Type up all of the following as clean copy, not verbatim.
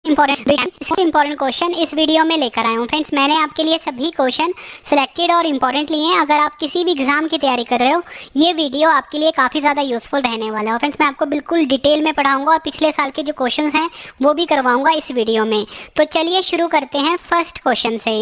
Important question इस video में लेकर आया हूँ। फ्रेंड्स, मैंने आपके लिए सभी क्वेश्चन सिलेक्टेड और इम्पॉर्टेंट लिए हैं। अगर आप किसी भी एग्जाम की तैयारी कर रहे हो, ये वीडियो आपके लिए काफ़ी ज़्यादा यूजफुल रहने वाला है। और फ्रेंड्स, मैं आपको बिल्कुल डिटेल में पढ़ाऊंगा और पिछले साल के जो क्वेश्चन हैं वो भी करवाऊंगा इस वीडियो में। तो चलिए शुरू करते हैं फर्स्ट क्वेश्चन से।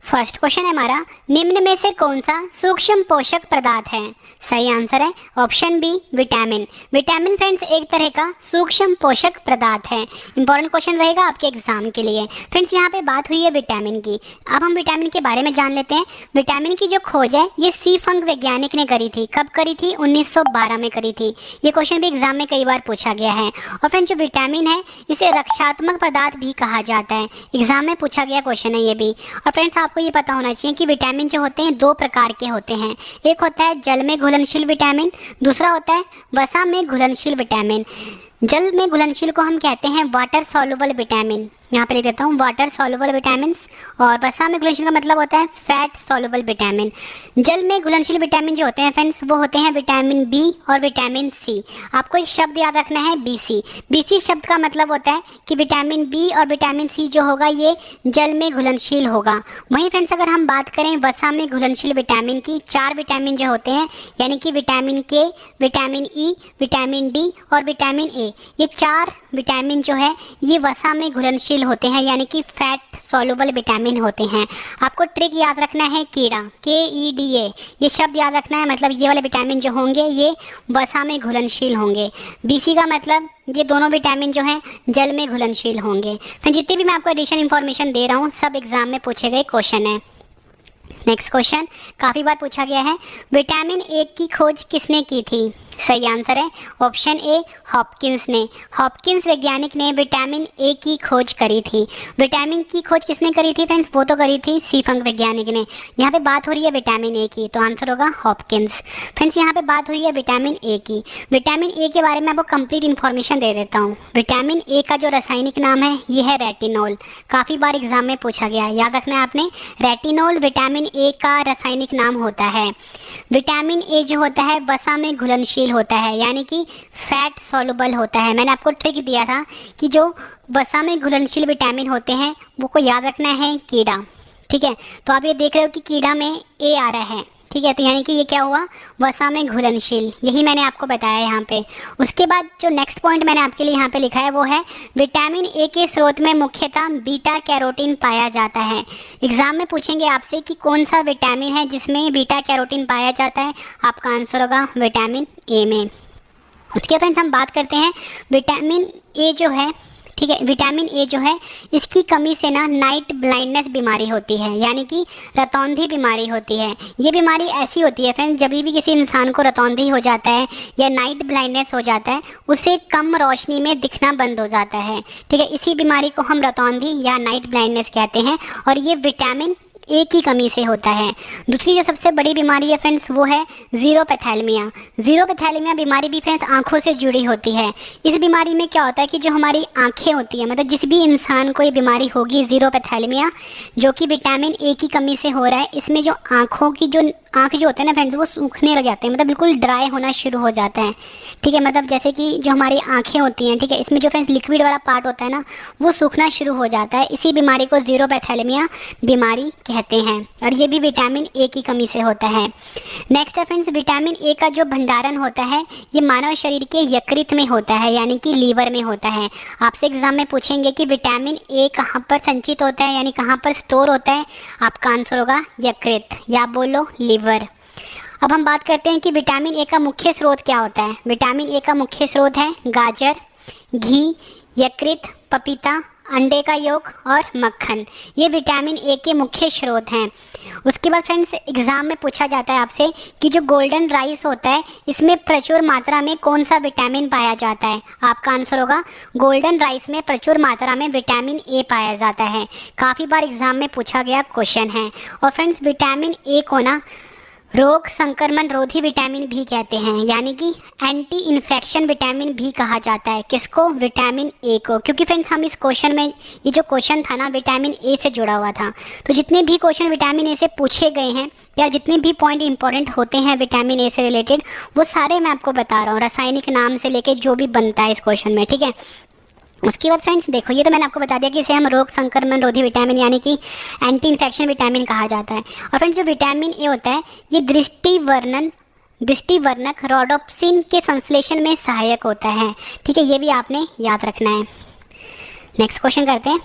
फर्स्ट क्वेश्चन है हमारा, निम्न में से कौन सा सूक्ष्म पोषक पदार्थ है? सही आंसर है option B, vitamin. Vitamin friends एक तरह का सूक्ष्म पोषक पदार्थ है। इंपॉर्टेंट क्वेश्चन रहेगा आपके एग्जाम के लिए। फ्रेंड्स, यहाँ पे बात हुई है विटामिन की। अब हम विटामिन के बारे में जान लेते हैं। विटामिन की जो खोज है ये सी फंग वैज्ञानिक ने करी थी। कब करी थी? 1912 में करी थी। ये क्वेश्चन भी एग्जाम में कई बार पूछा गया है। और फ्रेंड्स, जो विटामिन है इसे रक्षात्मक पदार्थ भी कहा जाता है। एग्जाम में पूछा गया क्वेश्चन है ये भी। और फ्रेंड्स, आपको ये पता होना चाहिए कि विटामिन जो होते हैं दो प्रकार के होते हैं। एक होता है जल में घुलनशील विटामिन, दूसरा होता है वसा में घुलनशील विटामिन। जल में घुलनशील को हम कहते हैं वाटर सॉल्युबल विटामिन। यहाँ पे लिख देता हूँ वाटर सॉल्युबल विटामिन। और वसा में घुलनशील का मतलब होता है फैट सॉल्युबल विटामिन। जल में घुलनशील विटामिन जो होते हैं फ्रेंड्स वो होते हैं विटामिन बी और विटामिन सी। आपको एक शब्द याद रखना है बीसी। बीसी शब्द का मतलब होता है कि विटामिन बी और विटामिन सी जो होगा ये जल में घुलनशील होगा। वहीं फ्रेंड्स, अगर हम बात करें वसा में घुलनशील विटामिन की, 4 विटामिन जो होते हैं यानी कि विटामिन के, विटामिन ई, विटामिन डी और विटामिन ए, ये 4 विटामिन जो है ये वसा में घुलनशील होते हैं यानी कि फैट सॉल्युबल विटामिन होते हैं। आपको ट्रिक याद रखना है कीड़ा, KEDA, ये शब्द याद रखना है। मतलब ये वाले विटामिन जो होंगे ये वसा में घुलनशील होंगे। BC का मतलब ये दोनों विटामिन जो हैं जल में घुलनशील होंगे। फिर जितनी भी मैं आपको एडिशनल इन्फॉर्मेशन दे रहा हूँ सब एग्जाम में पूछे गए क्वेश्चन है। नेक्स्ट क्वेश्चन काफ़ी बार पूछा गया है, विटामिन ए की खोज किसने की थी? सही आंसर है ऑप्शन ए, हॉपकिंस ने। हॉपकिंस वैज्ञानिक ने विटामिन ए की खोज करी थी। विटामिन की खोज किसने करी थी फ्रेंड्स? वो तो करी थी सी फंग वैज्ञानिक ने। यहाँ पे बात हो रही है विटामिन ए की, तो आंसर होगा हॉपकिंस। फ्रेंड्स, यहाँ पे बात हुई है विटामिन ए की। विटामिन ए के बारे में आपको कंप्लीट इन्फॉर्मेशन दे देता हूँ। विटामिन ए का जो रासायनिक नाम है ये है रेटिनॉल। काफ़ी बार एग्जाम में पूछा गया, याद रखना है आपने। रेटिनॉल विटामिन ए का रासायनिक नाम होता है। विटामिन ए जो होता है वसा में घुलनशील होता है यानी कि फैट सॉल्युबल होता है। मैंने आपको ट्रिक दिया था कि जो वसा में घुलनशील विटामिन होते हैं वो को याद रखना है कीड़ा। ठीक है, तो आप ये देख रहे हो कि कीड़ा में ए आ रहा है। ठीक है, तो यानी कि ये क्या हुआ? वसा में घुलनशील। यही मैंने आपको बताया यहाँ पे। उसके बाद जो नेक्स्ट पॉइंट मैंने आपके लिए यहाँ पे लिखा है वो है विटामिन ए के स्रोत में मुख्यतः बीटा कैरोटीन पाया जाता है। एग्जाम में पूछेंगे आपसे कि कौन सा विटामिन है जिसमें बीटा कैरोटीन पाया जाता है। आपका आंसर होगा विटामिन ए में। उसके फ्रेंड्स हम बात करते हैं विटामिन ए जो है, ठीक है, विटामिन ए जो है इसकी कमी से ना नाइट ब्लाइंडनेस बीमारी होती है यानी कि रतौंधी बीमारी होती है। ये बीमारी ऐसी होती है फ्रेंड्स, जब भी किसी इंसान को रतौंधी हो जाता है या नाइट ब्लाइंडनेस हो जाता है उसे कम रोशनी में दिखना बंद हो जाता है। ठीक है, इसी बीमारी को हम रतौंधी या नाइट ब्लाइंडनेस कहते हैं और ये विटामिन ए की कमी से होता है। दूसरी जो सबसे बड़ी बीमारी है फ्रेंड्स वो है ज़ीरोपैथेलमिया। ज़ीरोपैथेलमिया बीमारी भी फ्रेंड्स आंखों से जुड़ी होती है। इस बीमारी में क्या होता है कि जो हमारी आंखें होती हैं, मतलब जिस भी इंसान को ये बीमारी होगी ज़ीरोपैथेलमिया जो कि विटामिन ए की कमी से हो रहा है, इसमें जो आँखों की जो आँख जो होते हैं ना फ्रेंड्स वो सूखने लग जाते हैं, मतलब बिल्कुल ड्राई होना शुरू हो जाता है। ठीक है, मतलब जैसे कि जो हमारी आँखें होती हैं, ठीक है, इसमें जो फ्रेंड्स लिक्विड वाला पार्ट होता है ना वो सूखना शुरू हो जाता है। इसी बीमारी को ज़ीरोपैथेलमिया बीमारी कहते हैं और ये भी विटामिन ए की कमी से होता है। नेक्स्ट है फ्रेंड्स, विटामिन ए का जो भंडारण होता है ये मानव शरीर के यकृत में होता है यानी कि लीवर में होता है। आपसे एग्जाम में पूछेंगे कि विटामिन ए कहाँ पर संचित होता है यानी कहाँ पर स्टोर होता है। आपका आंसर होगा यकृत या बोलो लीवर। अब हम बात करते हैं कि विटामिन ए का मुख्य स्रोत क्या होता है। विटामिन ए का मुख्य स्रोत है गाजर, घी, यकृत, पपीता, अंडे का यolk और मक्खन। ये विटामिन ए के मुख्य स्रोत हैं। उसके बाद फ्रेंड्स एग्जाम में पूछा जाता है आपसे कि जो गोल्डन राइस होता है इसमें प्रचुर मात्रा में कौन सा विटामिन पाया जाता है। आपका आंसर होगा गोल्डन राइस में प्रचुर मात्रा में विटामिन ए पाया जाता है। काफ़ी बार एग्जाम में पूछा गया क्वेश्चन है। और फ्रेंड्स विटामिन ए को ना रोग संक्रमण रोधी विटामिन भी कहते हैं यानी कि एंटी इन्फेक्शन विटामिन भी कहा जाता है। किसको? विटामिन ए को। क्योंकि फ्रेंड्स हम इस क्वेश्चन में ये जो क्वेश्चन था ना विटामिन ए से जुड़ा हुआ था, तो जितने भी क्वेश्चन विटामिन ए से पूछे गए हैं या जितने भी पॉइंट इंपॉर्टेंट होते हैं विटामिन ए से रिलेटेड वो सारे मैं आपको बता रहा हूँ, रासायनिक नाम से लेके जो भी बनता है इस क्वेश्चन में। ठीक है, उसके बाद फ्रेंड्स देखो, ये तो मैंने आपको बता दिया कि इसे हम रोग संक्रमण रोधी विटामिन यानी कि एंटी इन्फेक्शन विटामिन कहा जाता है। और फ्रेंड्स जो विटामिन ए होता है ये दृष्टिवर्णक रोडोप्सिन के संश्लेषण में सहायक होता है। ठीक है, ये भी आपने याद रखना है। नेक्स्ट क्वेश्चन करते हैं,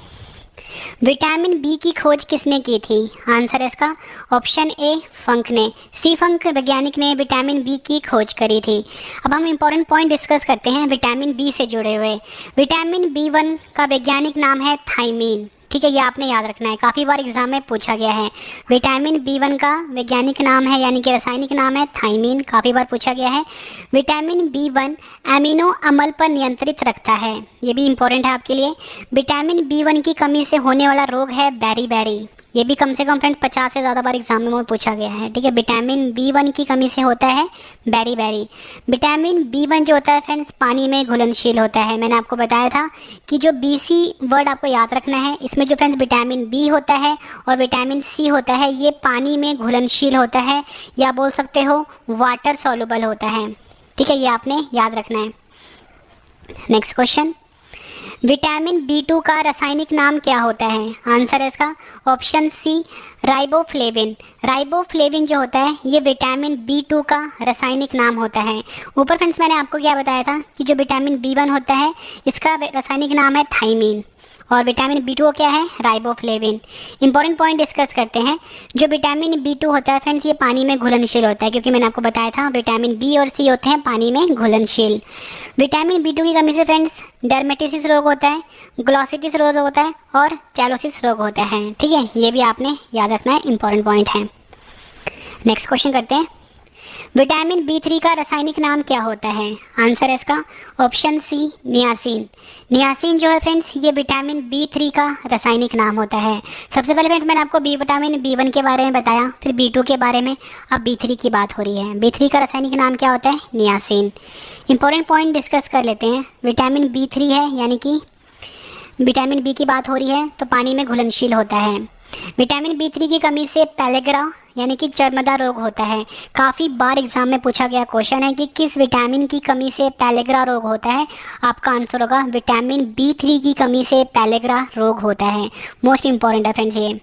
विटामिन बी की खोज किसने की थी? आंसर है इसका ऑप्शन ए फंक ने, सी फंक वैज्ञानिक ने विटामिन बी की खोज करी थी। अब हम इंपॉर्टेंट पॉइंट डिस्कस करते हैं विटामिन बी से जुड़े हुए। विटामिन बी1 का वैज्ञानिक नाम है थायमीन। ठीक है, ये आपने याद रखना है, काफ़ी बार एग्जाम में पूछा गया है। विटामिन बी1 का वैज्ञानिक नाम है यानी कि रासायनिक नाम है थायमीन, काफ़ी बार पूछा गया है। विटामिन बी1 एमिनो अम्ल पर नियंत्रित रखता है, ये भी इंपॉर्टेंट है आपके लिए। विटामिन बी1 की कमी से होने वाला रोग है बेरी, ये भी कम से कम फ्रेंड्स 50 से ज़्यादा बार एग्जाम में पूछा गया है। ठीक है, विटामिन बी1 की कमी से होता है बेरी। विटामिन बी1 जो होता है फ्रेंड्स पानी में घुलनशील होता है। मैंने आपको बताया था कि जो बीसी वर्ड आपको याद रखना है, इसमें जो फ्रेंड्स विटामिन बी होता है और विटामिन सी होता है ये पानी में घुलनशील होता है, या बोल सकते हो वाटर सॉल्युबल होता है। ठीक है, ये आपने याद रखना है। नेक्स्ट क्वेश्चन, विटामिन बी2 का रासायनिक नाम क्या होता है? आंसर है इसका ऑप्शन सी राइबोफ्लेविन। राइबोफ्लेविन जो होता है ये विटामिन बी2 का रासायनिक नाम होता है। ऊपर फ्रेंड्स मैंने आपको क्या बताया था कि जो विटामिन बी1 होता है इसका रासायनिक नाम है थायमीन और विटामिन बी2 क्या है? राइबोफ्लेविन। इंपॉर्टेंट पॉइंट डिस्कस करते हैं, जो विटामिन बी2 होता है फ्रेंड्स ये पानी में घुलनशील होता है, क्योंकि मैंने आपको बताया था विटामिन बी और सी होते हैं पानी में घुलनशील। विटामिन बी2 की कमी से फ्रेंड्स डर्मेटिसिस रोग होता है, ग्लॉसिटिस रोग होता है और चैलोसिस रोग होता है। ठीक है, ये भी आपने याद रखना है, इंपॉर्टेंट पॉइंट है। नेक्स्ट क्वेश्चन करते हैं, विटामिन बी3 का रासायनिक नाम क्या होता है? आंसर है इसका ऑप्शन सी नियासिन। नियासिन जो है फ्रेंड्स ये विटामिन बी3 का रासायनिक नाम होता है। सबसे पहले फ्रेंड्स मैंने आपको विटामिन बी1 के बारे में बताया, फिर बी2 के बारे में, अब बी3 की बात हो रही है। बी3 का रासायनिक नाम क्या होता है? नियासिन। इंपॉर्टेंट पॉइंट डिस्कस कर लेते हैं, विटामिन बी3 है यानी कि विटामिन बी की बात हो रही है तो पानी में घुलनशील होता है। विटामिन बी3 की कमी से पैलेग्रा यानी कि चर्मदा रोग होता है। काफ़ी बार एग्जाम में पूछा गया क्वेश्चन है कि किस विटामिन की कमी से पैलेग्रा रोग होता है? आपका आंसर होगा विटामिन बी3 की कमी से पैलेग्रा रोग होता है। मोस्ट इंपॉर्टेंट है फ्रेंड्स ये।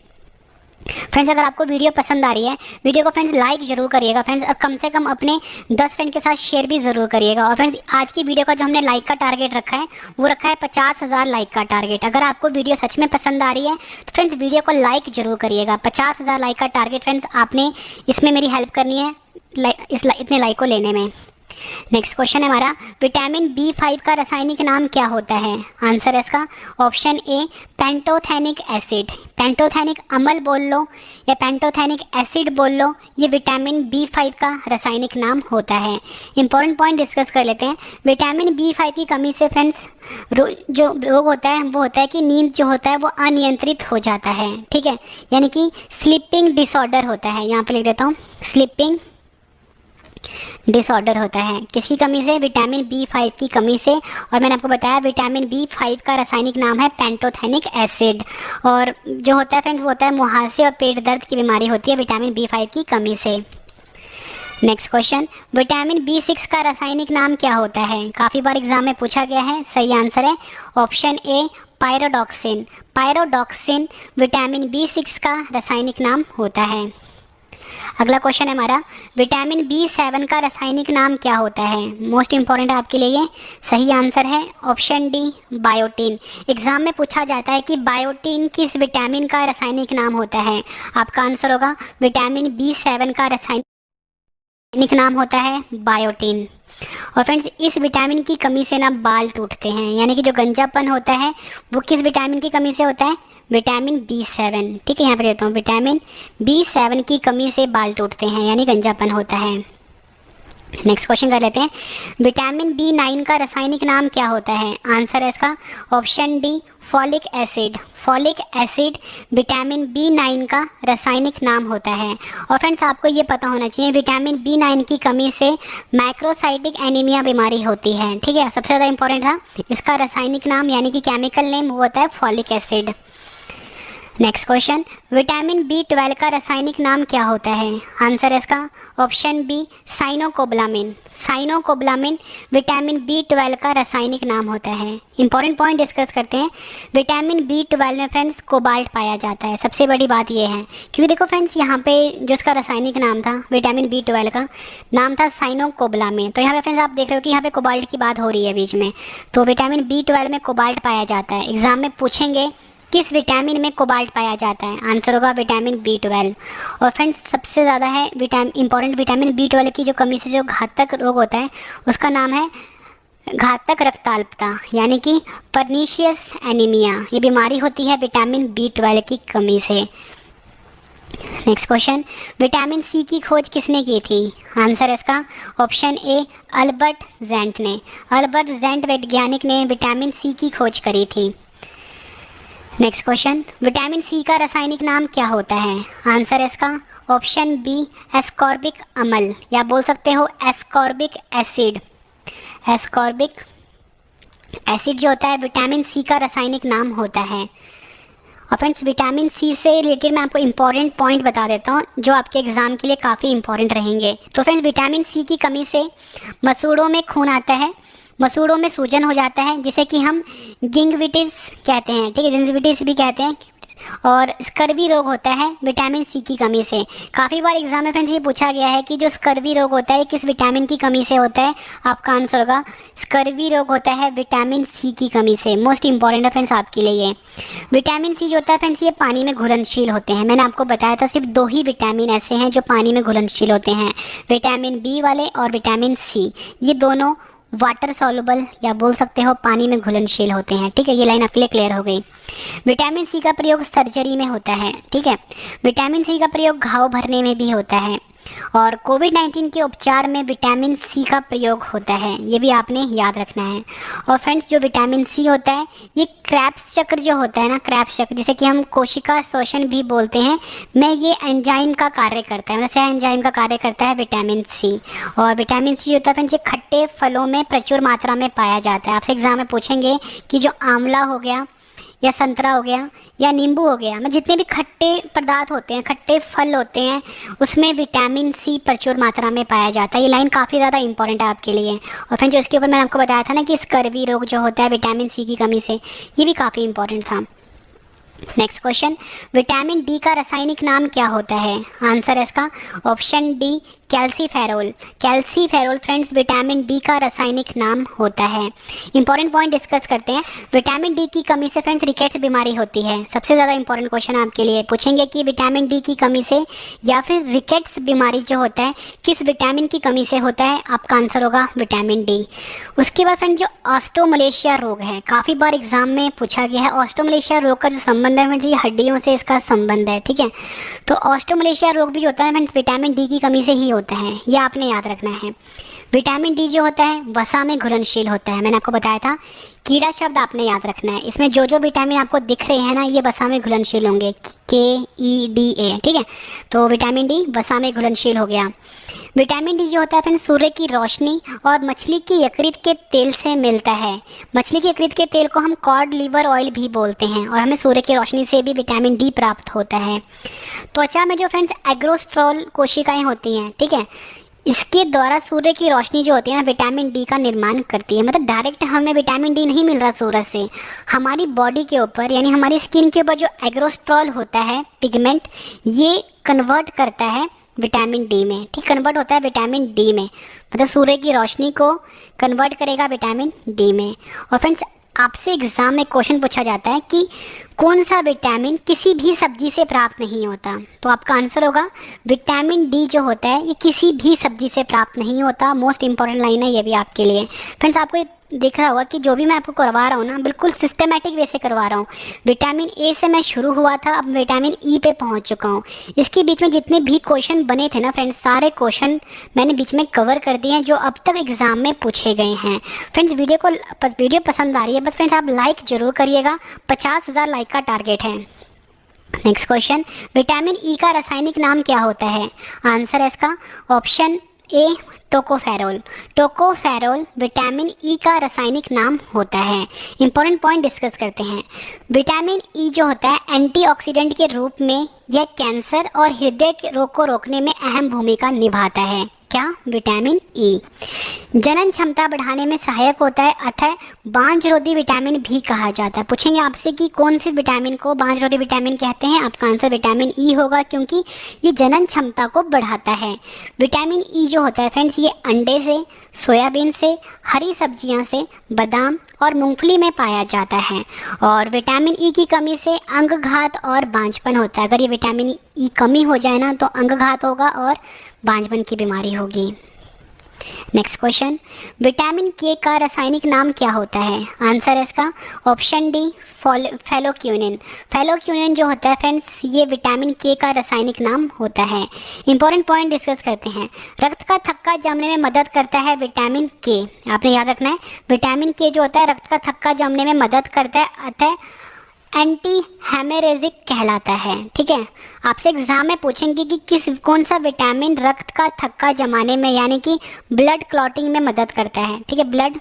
फ्रेंड्स अगर आपको वीडियो पसंद आ रही है, वीडियो को फ्रेंड्स लाइक जरूर करिएगा फ्रेंड्स, और कम से कम अपने 10 फ्रेंड के साथ शेयर भी ज़रूर करिएगा। और फ्रेंड्स आज की वीडियो का जो हमने लाइक का टारगेट रखा है वो रखा है 50,000 लाइक का टारगेट। अगर आपको वीडियो सच में पसंद आ रही है तो फ्रेंड्स वीडियो को लाइक जरूर करिएगा। 50,000 लाइक का टारगेट फ्रेंड्स आपने इसमें मेरी हेल्प करनी है इतने लाइक को लेने में। नेक्स्ट क्वेश्चन है हमारा, विटामिन बी5 का रासायनिक नाम क्या होता है? आंसर है इसका option A pantothenic acid. Pantothenic अम्ल बोल लो या पेंटोथेनिक एसिड बोल लो, ये विटामिन बी5 का रासायनिक नाम होता है। इंपॉर्टेंट पॉइंट डिस्कस कर लेते हैं, विटामिन बी5 की कमी से फ्रेंड्स जो रोग होता है वो होता है कि नींद जो होता है वो अनियंत्रित हो जाता है। ठीक है, यानी कि स्लीपिंग डिसऑर्डर होता है। यहाँ पे लिख देता हूँ, स्लीपिंग डिसऑर्डर होता है। किसकी कमी से? विटामिन बी5 की कमी से। और मैंने आपको बताया विटामिन बी5 का रासायनिक नाम है पेंटोथेनिक एसिड। और जो होता है फ्रेंड्स वो होता है मुहासे और पेट दर्द की बीमारी होती है विटामिन बी5 की कमी से। नेक्स्ट क्वेश्चन, विटामिन बी6 का रासायनिक नाम क्या होता है? काफ़ी बार एग्जाम में पूछा गया है। सही आंसर है option A pyridoxine. Pyridoxine vitamin बी6 का रासायनिक नाम होता है। अगला क्वेश्चन है हमारा, विटामिन बी7 का रासायनिक नाम क्या होता है? मोस्ट इंपॉर्टेंट है आपके लिए ये। सही आंसर है ऑप्शन डी बायोटीन। एग्जाम में पूछा जाता है कि बायोटीन किस विटामिन का रासायनिक नाम होता है? आपका आंसर होगा विटामिन बी7 का रासायनिक नाम होता है बायोटीन। और फ्रेंड्स इस विटामिन की कमी से ना बाल टूटते हैं, यानी कि जो गंजापन होता है वो किस विटामिन की कमी से होता है? विटामिन बी7। ठीक है, यहाँ पे देता हूँ, विटामिन बी7 की कमी से बाल टूटते हैं यानी गंजापन होता है। नेक्स्ट क्वेश्चन कर लेते हैं, विटामिन बी9 का रासायनिक नाम क्या होता है? आंसर है इसका option D folic acid. Folic acid vitamin B nine का रासायनिक नाम होता है। और फ्रेंड्स आपको ये पता होना चाहिए विटामिन बी9 की कमी से मैक्रोसाइटिक एनीमिया बीमारी होती है। ठीक है, सबसे ज़्यादा इंपॉर्टेंट था इसका रासायनिक नाम यानी कि केमिकल नेम वो होता है folic acid. Next question, vitamin B12 का रासायनिक नाम क्या होता है? आंसर है इसका ऑप्शन बी साइनोकोबलामिन। साइनोकोबलामिन विटामिन B12 का रासायनिक नाम होता है। इंपॉर्टेंट पॉइंट डिस्कस करते हैं। विटामिन B12 में फ्रेंड्स कोबाल्ट पाया जाता है। सबसे बड़ी बात ये है क्योंकि देखो फ्रेंड्स यहाँ पे जो इसका रासायनिक नाम था विटामिन B12 का नाम था साइनोकोबलामिन। तो यहाँ पे फ्रेंड्स आप देख रहे हो कि यहाँ पे कोबाल्ट की बात हो रही है बीच में, तो विटामिन B12 में कोबाल्ट पाया जाता है। एग्जाम में पूछेंगे किस विटामिन में कोबाल्ट पाया जाता है, आंसर होगा विटामिन B12। और फ्रेंड्स सबसे ज़्यादा है इंपॉर्टेंट विटामिन B12 की जो कमी से जो घातक रोग होता है उसका नाम है घातक रक्ताल्पता, यानी कि पर्नीशियस एनीमिया। ये बीमारी होती है विटामिन B12 की कमी से। नेक्स्ट क्वेश्चन, विटामिन C की खोज किसने की थी? आंसर है इसका ऑप्शन ए अल्बर्ट ज़ेंट ने। अल्बर्ट ज़ेंट वैज्ञानिक ने विटामिन C की खोज करी थी। नेक्स्ट क्वेश्चन, विटामिन C का रासायनिक नाम क्या होता है? आंसर है इसका ऑप्शन बी एस्कॉर्बिक अम्ल, या बोल सकते हो एस्कॉर्बिक एसिड। एस्कॉर्बिक एसिड जो होता है विटामिन C का रासायनिक नाम होता है। और फ्रेंड्स विटामिन C से रिलेटेड मैं आपको इंपॉर्टेंट पॉइंट बता देता हूँ जो आपके एग्जाम के लिए काफ़ी इंपॉर्टेंट रहेंगे। तो फ्रेंड्स विटामिन C की कमी से मसूड़ों में खून आता है, मसूड़ों में सूजन हो जाता है जिसे कि हम गिंगविटिस कहते हैं, ठीक है, जिंजिविटिस भी कहते हैं, और स्कर्वी रोग होता है विटामिन C की कमी से। काफ़ी बार एग्जाम में फ्रेंड्स ये पूछा गया है कि जो स्कर्वी रोग होता है किस विटामिन की कमी से होता है, आपका आंसर होगा स्कर्वी रोग होता है विटामिन C की कमी से। मोस्ट इंपॉर्टेंट है फ्रेंड्स आपके लिए ये। विटामिन C जो होता है फ्रेंड्स ये पानी में घुलनशील होते हैं। मैंने आपको बताया था सिर्फ 2 ही विटामिन ऐसे हैं जो पानी में घुलनशील होते हैं, विटामिन B वाले और विटामिन C। ये दोनों वाटर सॉल्युबल या बोल सकते हो पानी में घुलनशील होते हैं, ठीक है। ये लाइन आपके लिए क्लियर हो गई। विटामिन C का प्रयोग सर्जरी में होता है, ठीक है। विटामिन C का प्रयोग घाव भरने में भी होता है, और कोविड-19 के उपचार में विटामिन C का प्रयोग होता है, ये भी आपने याद रखना है। और फ्रेंड्स जो विटामिन C होता है ये क्रेब्स चक्र जो होता है ना, क्रेब्स चक्र जिसे कि हम कोशिका शोषण भी बोलते हैं, में ये एंजाइम का कार्य करता है, वैसे एंजाइम का कार्य करता है विटामिन C। और विटामिन C होता है फ्रेंड्स ये खट्टे फलों में प्रचुर मात्रा में पाया जाता है। आपसे एग्जाम में पूछेंगे कि जो आंवला हो गया या संतरा हो गया या नींबू हो गया, मतलब जितने भी खट्टे पदार्थ होते हैं, खट्टे फल होते हैं, उसमें विटामिन C प्रचुर मात्रा में पाया जाता है। ये लाइन काफ़ी ज़्यादा इंपॉर्टेंट है आपके लिए। और फिर जो इसके ऊपर मैंने आपको बताया था ना कि स्कर्वी रोग जो होता है विटामिन C की कमी से, ये भी काफ़ी इंपॉर्टेंट था। नेक्स्ट क्वेश्चन, विटामिन D का रासायनिक नाम क्या होता है? आंसर है इसका option D calciferol. Calciferol friends vitamin D का रासायनिक नाम होता है। इंपॉर्टेंट पॉइंट डिस्कस करते हैं। विटामिन D की कमी से फ्रेंड्स रिकेट्स बीमारी होती है। सबसे ज़्यादा इंपॉर्टेंट क्वेश्चन आपके लिए पूछेंगे कि विटामिन D की कमी से या फिर रिकेट्स बीमारी जो होता है किस विटामिन की कमी से होता है, आपका आंसर होगा विटामिन D। उसके बाद फ्रेंड्स जो ऑस्टोमलेशिया रोग है, काफ़ी बार एग्जाम में पूछा गया है। ऑस्टोमलेशिया रोग का जो संबंध है फ्रेंड्स ये हड्डियों से इसका संबंध है, ठीक है। तो ऑस्टोमलेशिया रोग भी होता है फ्रेंड्स विटामिन D की कमी से ही होता है, ये आपने याद रखना है। विटामिन D जो होता है वसा में घुलनशील होता है। मैंने आपको बताया था, कीड़ा शब्द आपने याद रखना है। इसमें जो जो विटामिन आपको दिख रहे हैं ना ये वसा में घुलनशील होंगे, KEDA, ठीक है। तो विटामिन D वसा में घुलनशील हो गया। विटामिन D जो होता है फ्रेंड्स सूर्य की रोशनी और मछली की यकृत के तेल से मिलता है। मछली की यकृत के तेल को हम कॉड लिवर ऑयल भी बोलते हैं, और हमें सूर्य की रोशनी से भी विटामिन D प्राप्त होता है। त्वचा में जो फ्रेंड्स एग्रोस्ट्रोल कोशिकाएं होती हैं, ठीक है, इसके द्वारा सूर्य की रोशनी जो होती है ना विटामिन D का निर्माण करती है। मतलब डायरेक्ट हमें विटामिन D नहीं मिल रहा सूरज से, हमारी बॉडी के ऊपर यानी हमारी स्किन के ऊपर जो एग्रोस्ट्रोल होता है पिगमेंट, ये कन्वर्ट करता है विटामिन D में, ठीक, कन्वर्ट होता है विटामिन D में। मतलब सूर्य की रोशनी को कन्वर्ट करेगा विटामिन D में। और फ्रेंड्स आपसे एग्जाम में क्वेश्चन पूछा जाता है कि कौन सा विटामिन किसी भी सब्जी से प्राप्त नहीं होता, तो आपका आंसर होगा विटामिन D जो होता है ये किसी भी सब्जी से प्राप्त नहीं होता। मोस्ट इंपॉर्टेंट लाइन है ये भी आपके लिए। फ्रेंड्स आपको दिख रहा होगा कि जो भी मैं आपको करवा रहा हूँ ना बिल्कुल सिस्टमेटिक वे से करवा रहा हूँ। विटामिन A से मैं शुरू हुआ था, अब विटामिन E पे पहुँच चुका हूँ। इसके बीच में जितने भी क्वेश्चन बने थे ना फ्रेंड्स, सारे क्वेश्चन मैंने बीच में कवर कर दिए हैं जो अब तक एग्जाम में पूछे गए हैं। फ्रेंड्स वीडियो पसंद आ रही है बस फ्रेंड्स आप लाइक जरूर करिएगा, 50,000 लाइक का टारगेट है। नेक्स्ट क्वेश्चन, विटामिन E का रासायनिक नाम क्या होता है? आंसर है इसका option A tocopherol. Tocopherol vitamin E का रासायनिक नाम होता है। इंपॉर्टेंट पॉइंट डिस्कस करते हैं। विटामिन ई जो होता है एंटीऑक्सीडेंट के रूप में यह कैंसर और हृदय के रोग को रोकने में अहम भूमिका निभाता है। क्या? विटामिन ई जनन क्षमता बढ़ाने में सहायक होता है, अतः बांझरोधी विटामिन भी कहा जाता है। पूछेंगे आपसे कि कौन सी विटामिन को बांझरोधी विटामिन कहते हैं, आपका आंसर विटामिन ई होगा, क्योंकि ये जनन क्षमता को बढ़ाता है। विटामिन ई जो होता है फ्रेंड्स, ये अंडे से, सोयाबीन से, हरी सब्जियां से, बादाम और मूंगफली में पाया जाता है। और विटामिन ई की कमी से अंगघात और बांझपन होता है। अगर ये विटामिन ई कमी हो जाए ना तो अंगघात होगा और बांझपन की बीमारी होगी। नेक्स्ट क्वेश्चन, विटामिन के का रासायनिक नाम क्या होता है? आंसर है इसका ऑप्शन डी फैलोक्यूनिन। फैलोक्यूनिन जो होता है फ्रेंड्स, ये विटामिन के का रासायनिक नाम होता है। इंपॉर्टेंट पॉइंट डिस्कस करते हैं। रक्त का थक्का जमने में मदद करता है विटामिन के। आपने याद रखना है, विटामिन के जो होता है रक्त का थक्का जमने में मदद करता है, अतः एंटी हेमरेजिक कहलाता है। ठीक है, आपसे एग्जाम में पूछेंगे कि कौन सा विटामिन रक्त का थक्का जमाने में यानी कि ब्लड क्लॉटिंग में मदद करता है। ठीक है, ब्लड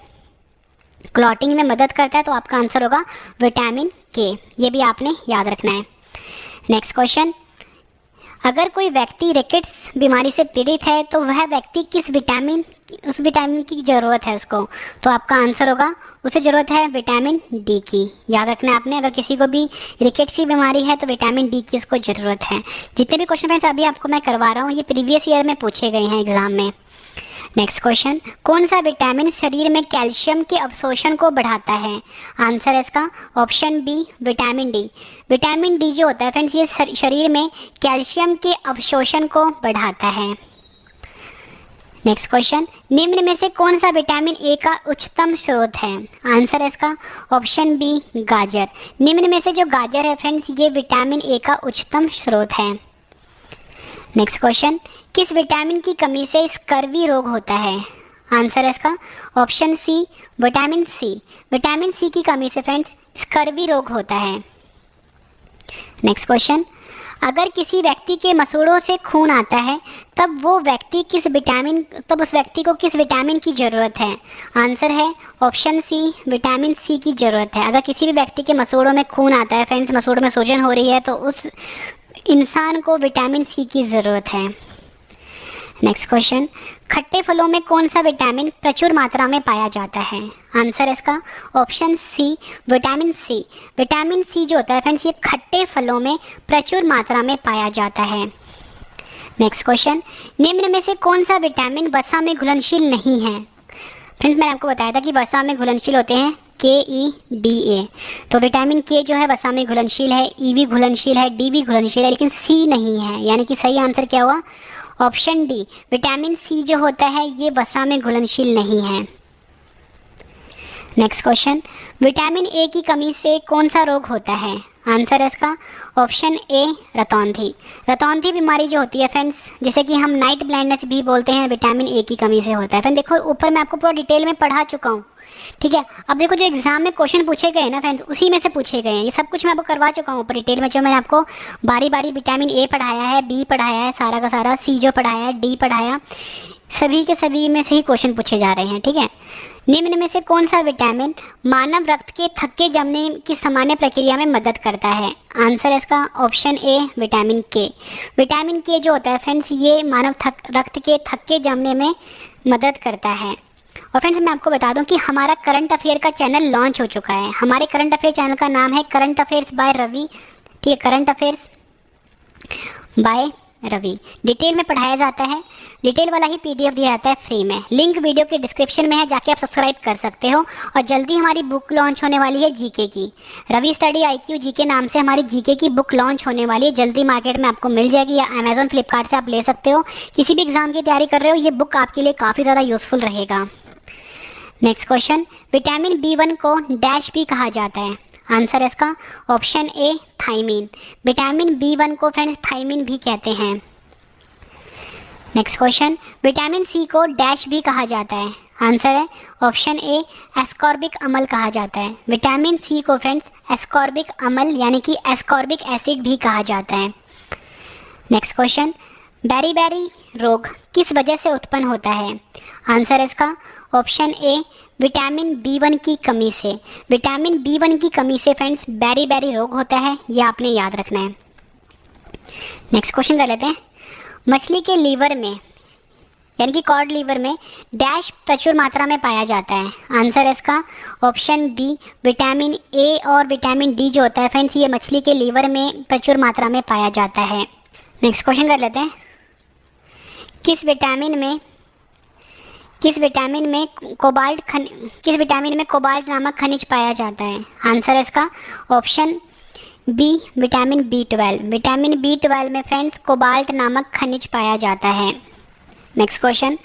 क्लॉटिंग में मदद करता है, तो आपका आंसर होगा विटामिन के। ये भी आपने याद रखना है। नेक्स्ट क्वेश्चन, अगर कोई व्यक्ति रिकेट्स बीमारी से पीड़ित है तो वह व्यक्ति उस विटामिन की ज़रूरत है उसको, तो आपका आंसर होगा उसे ज़रूरत है विटामिन डी की। याद रखना आपने, अगर किसी को भी रिकेट्स की बीमारी है तो विटामिन डी की उसको ज़रूरत है। जितने भी क्वेश्चन फ्रेंड्स अभी आपको मैं करवा रहा हूँ ये प्रीवियस ईयर में पूछे गए हैं एग्जाम में। नेक्स्ट क्वेश्चन, कौन सा विटामिन शरीर में कैल्शियम के अवशोषण को बढ़ाता है? आंसर है इसका option B vitamin D. Vitamin D जो होता है फ्रेंड्स, ये शरीर में कैल्शियम के अवशोषण को बढ़ाता है। नेक्स्ट क्वेश्चन, निम्न में से कौन सा विटामिन ए का उच्चतम स्रोत है? आंसर है इसका ऑप्शन बी गाजर। निम्न में से जो गाजर है फ्रेंड्स, ये विटामिन ए का उच्चतम स्रोत है। नेक्स्ट क्वेश्चन, किस विटामिन की कमी से स्कर्वी रोग होता है? आंसर है इसका option C vitamin C. Vitamin C की कमी से फ्रेंड्स स्कर्वी रोग होता है। नेक्स्ट क्वेश्चन, अगर किसी व्यक्ति के मसूड़ों से खून आता है तब उस व्यक्ति को किस विटामिन की ज़रूरत है? आंसर है ऑप्शन सी विटामिन सी की ज़रूरत है। अगर किसी भी व्यक्ति के मसूड़ों में खून आता है फ्रेंड्स, मसूड़ों में सूजन हो रही है, तो उस इंसान को विटामिन सी की ज़रूरत है। नेक्स्ट क्वेश्चन, खट्टे फलों में कौन सा विटामिन प्रचुर मात्रा में पाया जाता है? आंसर है इसका option C vitamin C. Vitamin C जो होता है फ्रेंड्स, ये खट्टे फलों में प्रचुर मात्रा में पाया जाता है। नेक्स्ट क्वेश्चन, निम्न में से कौन सा विटामिन वसा में घुलनशील नहीं है? फ्रेंड्स मैंने आपको बताया था कि वसा में घुलनशील होते हैं के, ई, डी, ए। तो विटामिन के जो है वसा में घुलनशील है, ई भी घुलनशील है, डी भी घुलनशील है, लेकिन सी नहीं है। यानी कि सही आंसर क्या हुआ? ऑप्शन डी विटामिन सी जो होता है ये वसा में घुलनशील नहीं है। नेक्स्ट क्वेश्चन, विटामिन ए की कमी से कौन सा रोग होता है? आंसर है इसका ऑप्शन ए रतौंधी। रतौंधी बीमारी जो होती है फ्रेंड्स, जैसे कि हम नाइट ब्लाइंडनेस भी बोलते हैं, विटामिन ए की कमी से होता है। फ्रेंड देखो ऊपर मैं आपको पूरा डिटेल में पढ़ा चुका हूँ। ठीक है, अब देखो जो एग्जाम में क्वेश्चन पूछे गए ना फ्रेंड्स, उसी में से पूछे गए हैं। ये सब कुछ मैं आपको करवा चुका हूँ ऊपर डिटेल में, जो मैंने आपको बारी बारी विटामिन ए पढ़ाया है, बी पढ़ाया है, सारा का सारा, सी जो पढ़ाया है, डी पढ़ाया, सभी के सभी में से ही क्वेश्चन पूछे जा रहे हैं। ठीक है, निम्न में से कौन सा विटामिन मानव रक्त के थक्के जमने की सामान्य प्रक्रिया में मदद करता है? आंसर है इसका ऑप्शन ए विटामिन के। विटामिन के जो होता है फ्रेंड्स, ये मानव रक्त के थक्के जमने में मदद करता है। और फ्रेंड्स मैं आपको बता दूं कि हमारा करंट अफेयर का चैनल लॉन्च हो चुका है। हमारे करंट अफेयर चैनल का नाम है करंट अफेयर्स बाय रवि। ठीक है, current affairs by Ravi. Detail में पढ़ाया जाता है, डिटेल वाला ही पीडीएफ दिया जाता है फ्री में। लिंक वीडियो के डिस्क्रिप्शन में है, जाके आप सब्सक्राइब कर सकते हो। और जल्दी हमारी बुक लॉन्च होने वाली है जीके की, रवि स्टडी IQ जीके नाम से हमारी जीके की बुक लॉन्च होने वाली है। जल्दी मार्केट में आपको मिल जाएगी, या अमेजोन फ्लिपकार्ट से आप ले सकते हो। किसी भी एग्जाम की तैयारी कर रहे हो, ये बुक आपके लिए काफ़ी ज़्यादा यूजफुल रहेगा। नेक्स्ट क्वेश्चन, विटामिन B1 को डैश भी कहा जाता है? आंसर है इसका option A thiamine. Vitamin B1 को फ्रेंड्स थाइमीन भी कहते हैं। नेक्स्ट क्वेश्चन, विटामिन सी को डैश भी कहा जाता है? आंसर है ऑप्शन ए एस्कॉर्बिक अम्ल कहा जाता है। विटामिन सी को फ्रेंड्स एस्कॉर्बिक अम्ल यानी कि एस्कॉर्बिक एसिड भी कहा जाता है। नेक्स्ट क्वेश्चन, बेरी रोग किस वजह से उत्पन्न होता है? आंसर है इसका ऑप्शन ए विटामिन B1 की कमी से। विटामिन B1 की कमी से फ्रेंड्स बेरी रोग होता है, ये आपने याद रखना है। नेक्स्ट क्वेश्चन कर लेते हैं। मछली के लीवर में यानी कि कॉड लीवर में डैश प्रचुर मात्रा में पाया जाता है? आंसर है इसका ऑप्शन बी विटामिन ए और विटामिन डी जो होता है फ्रेंड्स, ये मछली के लीवर में प्रचुर मात्रा में पाया जाता है। नेक्स्ट क्वेश्चन कर लेते हैं। किस विटामिन में कोबाल्ट नामक खनिज पाया जाता है? आंसर है इसका option B vitamin B12। Vitamin B12 में फ्रेंड्स कोबाल्ट नामक खनिज पाया जाता है। नेक्स्ट क्वेश्चन,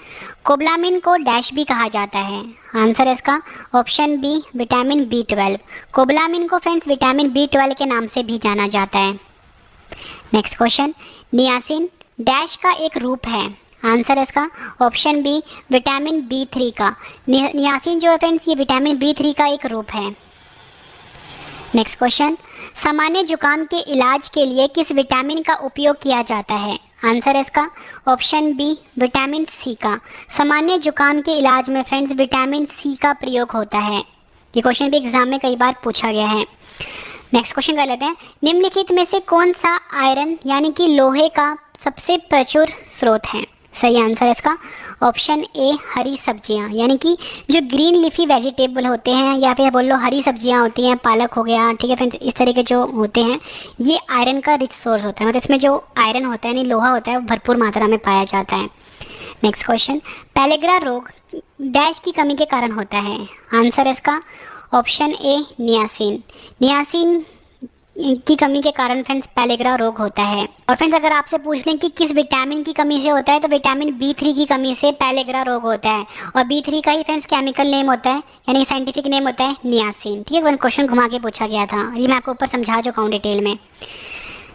कोबलामिन को डैश भी कहा जाता है? आंसर है इसका ऑप्शन बी विटामिन B12। कोबलामिन को फ्रेंड्स विटामिन B12 के नाम से भी जाना जाता है। नेक्स्ट क्वेश्चन, नियासिन डैश का एक रूप है? आंसर है इसका ऑप्शन बी विटामिन B3 का। नियासिन जो है फ्रेंड्स ये विटामिन B3 का एक रूप है। नेक्स्ट क्वेश्चन, सामान्य जुकाम के इलाज के लिए किस विटामिन का उपयोग किया जाता है? आंसर है इसका ऑप्शन बी विटामिन सी का। सामान्य जुकाम के इलाज में फ्रेंड्स विटामिन सी का प्रयोग होता है। ये क्वेश्चन भी एग्जाम में कई बार पूछा गया है। नेक्स्ट क्वेश्चन कर लेते हैं। निम्नलिखित में से कौन सा आयरन यानी कि लोहे का सबसे प्रचुर स्रोत है? सही आंसर है इसका ऑप्शन ए हरी सब्जियां, यानी कि जो ग्रीन लीफी वेजिटेबल होते हैं या फिर बोल लो हरी सब्जियां होती हैं, पालक हो गया, ठीक है फ्रेंड्स, इस तरह के जो होते हैं ये आयरन का रिच सोर्स होता है। मतलब इसमें जो आयरन होता है यानी लोहा होता है वो भरपूर मात्रा में पाया जाता है। नेक्स्ट क्वेश्चन, पेलेग्रा रोग डैश की कमी के कारण होता है? आंसर है इसका ऑप्शन ए नियासिन। नियासिन की कमी के कारण फ्रेंड्स पेलेग्रा रोग होता है। और फ्रेंड्स अगर आपसे पूछ लें कि किस विटामिन की कमी से होता है तो विटामिन B3 की कमी से पेलेग्रा रोग होता है। और B3 का ही फ्रेंड्स केमिकल नेम होता है यानी साइंटिफिक नेम होता है नियासिन। ठीक है, वन क्वेश्चन घुमा के पूछा गया था, ये मैं आपको ऊपर समझा चुका हूँ डिटेल में।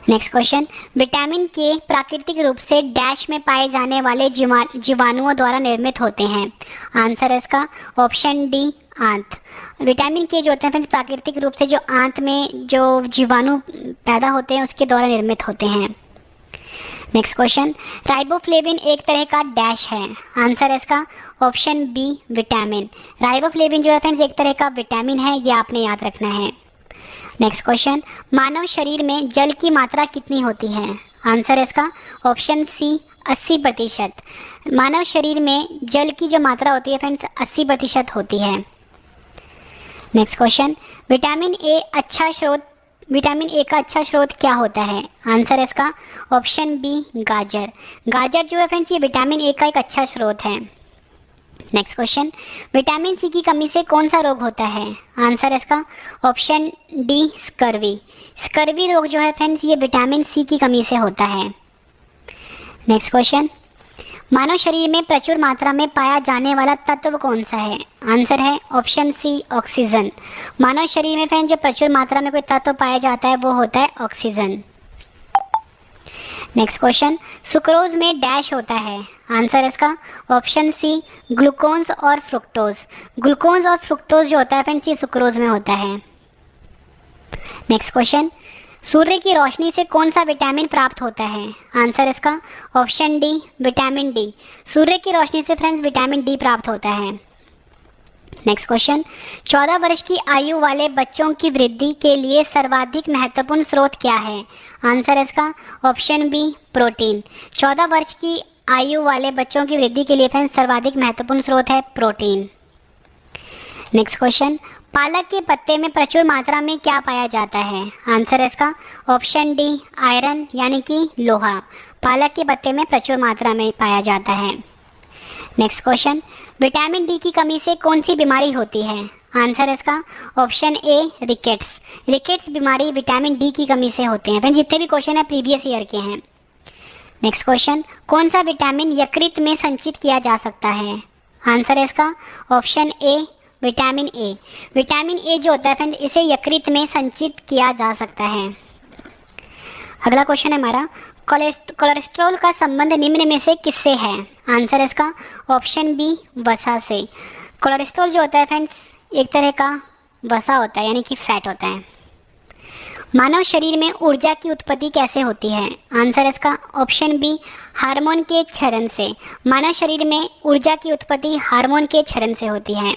नेक्स्ट क्वेश्चन, विटामिन के प्राकृतिक रूप से डैश में पाए जाने वाले जीवाणुओं द्वारा निर्मित होते हैं? आंसर है इसका ऑप्शन डी आंत। विटामिन के जो होते हैं फ्रेंड्स प्राकृतिक रूप से जो आंत में जो जीवाणु पैदा होते हैं उसके द्वारा निर्मित होते हैं। नेक्स्ट क्वेश्चन, राइबोफ्लेविन एक तरह का डैश है? आंसर है इसका ऑप्शन बी विटामिन। राइबोफ्लेविन जो है फ्रेंड्स एक तरह का विटामिन है, ये आपने याद रखना है। नेक्स्ट क्वेश्चन, मानव शरीर में जल की मात्रा कितनी होती है? आंसर है इसका ऑप्शन सी 80%। मानव शरीर में जल की जो मात्रा होती है फ्रेंड्स 80% होती है। नेक्स्ट क्वेश्चन, विटामिन ए का अच्छा स्रोत क्या होता है? आंसर है इसका ऑप्शन बी गाजर। गाजर जो है फ्रेंड्स ये विटामिन ए का एक अच्छा स्रोत है। नेक्स्ट क्वेश्चन, विटामिन सी की कमी से कौन सा रोग होता है? आंसर है इसका ऑप्शन डी स्कर्वी। स्कर्वी रोग जो है फ्रेंड्स ये विटामिन सी की कमी से होता है। नेक्स्ट क्वेश्चन, मानव शरीर में प्रचुर मात्रा में पाया जाने वाला तत्व कौन सा है? आंसर है ऑप्शन सी ऑक्सीजन। मानव शरीर में फ्रेंड्स जो प्रचुर मात्रा में कोई तत्व पाया जाता है वो होता है ऑक्सीजन। नेक्स्ट क्वेश्चन, सुक्रोज में डैश होता है? आंसर है इसका ऑप्शन सी ग्लूकोज और फ्रुक्टोज। ग्लूकोज और फ्रुक्टोज जो होता है फ्रेंड्स ये सुक्रोज में होता है। नेक्स्ट क्वेश्चन, सूर्य की रोशनी से कौन सा विटामिन प्राप्त होता है? आंसर इसका ऑप्शन डी विटामिन डी। सूर्य की रोशनी से फ्रेंड्स विटामिन डी प्राप्त होता है। नेक्स्ट क्वेश्चन, 14 वर्ष की आयु वाले बच्चों की वृद्धि के लिए सर्वाधिक महत्वपूर्ण स्रोत क्या है? आंसर इसका ऑप्शन बी प्रोटीन। 14 वर्ष की आयु वाले बच्चों की वृद्धि के लिए फ्रेंड्स सर्वाधिक महत्वपूर्ण स्रोत है प्रोटीन। नेक्स्ट क्वेश्चन, पालक के पत्ते में प्रचुर मात्रा में क्या पाया जाता है? आंसर है इसका ऑप्शन डी आयरन यानी कि लोहा। पालक के पत्ते में प्रचुर मात्रा में पाया जाता है। नेक्स्ट क्वेश्चन, विटामिन डी की कमी से कौन सी बीमारी होती है? आंसर है इसका ऑप्शन ए रिकेट्स। रिकेट्स बीमारी विटामिन डी की कमी से होते हैं। जितने भी क्वेश्चन है प्रीवियस ईयर के हैं। नेक्स्ट क्वेश्चन, कौन सा विटामिन यकृत में संचित किया जा सकता है? आंसर है इसका option A vitamin A. Vitamin A जो होता है फ्रेंड इसे यकृत में संचित किया जा सकता है। अगला क्वेश्चन है हमारा, कोलेस्ट्रॉल का संबंध निम्न में से किससे है? आंसर है इसका ऑप्शन बी वसा से। कोलेस्ट्रॉल जो होता है फ्रेंड्स एक तरह का वसा होता है यानी कि फैट होता है। मानव शरीर में ऊर्जा की उत्पत्ति कैसे होती है? आंसर है इसका ऑप्शन बी, हार्मोन के क्षरण से। मानव शरीर में ऊर्जा की उत्पत्ति हार्मोन के क्षरण से होती है।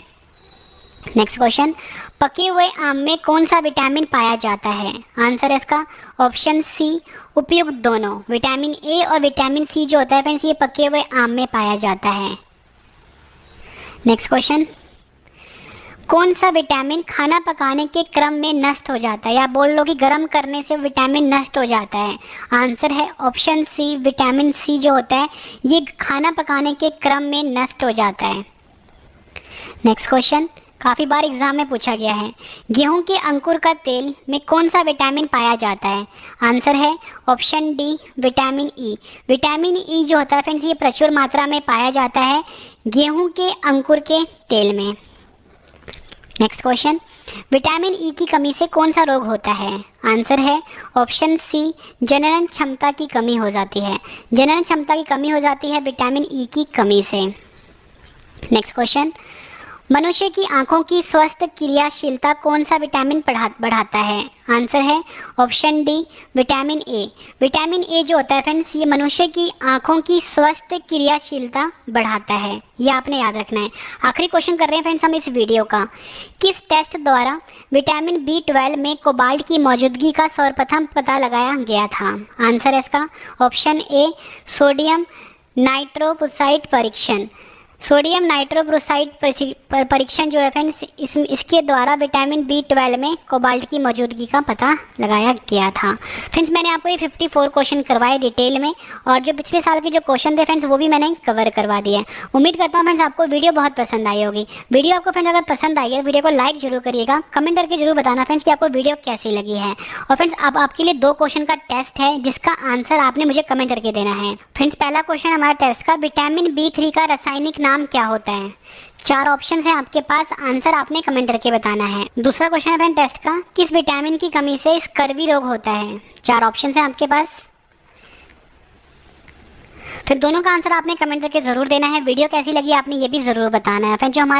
नेक्स्ट क्वेश्चन, पके हुए आम में कौन सा विटामिन पाया जाता है? आंसर है इसका ऑप्शन सी, उपयुक्त दोनों। विटामिन ए और विटामिन सी जो होता है फ्रेंड्स, ये पके हुए आम में पाया जाता है। नेक्स्ट क्वेश्चन, कौन सा विटामिन खाना पकाने के क्रम में नष्ट हो जाता है, या बोल लो कि गर्म करने से विटामिन नष्ट हो जाता है? आंसर है ऑप्शन सी, विटामिन सी जो होता है ये खाना पकाने के क्रम में नष्ट हो जाता है। नेक्स्ट क्वेश्चन, काफ़ी बार एग्जाम में पूछा गया है, गेहूं के अंकुर का तेल में कौन सा विटामिन पाया जाता है? आंसर है option D, vitamin E. Vitamin E जो होता है फ्रेंड्स, ये प्रचुर मात्रा में पाया जाता है गेहूं के अंकुर के तेल में। नेक्स्ट क्वेश्चन, विटामिन ई की कमी से कौन सा रोग होता है? आंसर है ऑप्शन सी, जनन क्षमता की कमी हो जाती है। जनन क्षमता की कमी हो जाती है विटामिन ई की कमी से। नेक्स्ट क्वेश्चन, मनुष्य की आंखों की स्वस्थ क्रियाशीलता कौन सा विटामिन बढ़ाता है? आंसर है option D, vitamin A. Vitamin A जो होता है फ्रेंड्स, ये मनुष्य की आंखों की स्वस्थ क्रियाशीलता बढ़ाता है, ये आपने याद रखना है। आखिरी क्वेश्चन कर रहे हैं फ्रेंड्स हम इस वीडियो का, किस टेस्ट द्वारा विटामिन B12 में कोबाल्ट की मौजूदगी का सर्वप्रथम पता लगाया गया था? आंसर है इसका ऑप्शन ए, सोडियम नाइट्रोप्रोसाइड परीक्षण। सोडियम नाइट्रोप्रोसाइड परीक्षण जो है फ्रेंड्स, इसके द्वारा विटामिन B12 में कोबाल्ट की मौजूदगी का पता लगाया गया था। फ्रेंड्स मैंने आपको ये 54 क्वेश्चन करवाए डिटेल में, और जो पिछले साल के जो क्वेश्चन थे फ्रेंड्स वो भी मैंने कवर करवा दिए। उम्मीद करता हूँ फ्रेंड्स आपको वीडियो बहुत पसंद आई होगी। वीडियो आपको फ्रेंड्स अगर पसंद आई है वीडियो को लाइक जरूर करिएगा, कमेंट करके जरूर बताना फ्रेंड्स कि आपको वीडियो कैसी लगी है। और फ्रेंड्स अब आपके लिए 2 क्वेश्चन का टेस्ट है जिसका आंसर आपने मुझे कमेंट करके देना है। फ्रेंड्स पहला क्वेश्चन हमारा टेस्ट का, विटामिन B3 का रासायनिक नाम क्या होता है? 4 ऑप्शन है आपके पास, आंसर आपने कमेंट करके बताना है। दूसरा क्वेश्चन है फ्रेंड टेस्ट का, किस विटामिन की कमी से स्कर्वी रोग होता है? 4 ऑप्शन है आपके पास, फिर दोनों का आंसर आपने कमेंट करके जरूर देना है। वीडियो कैसी लगी आपने ये भी जरूर बताना है। फ्रेंड जो हमारा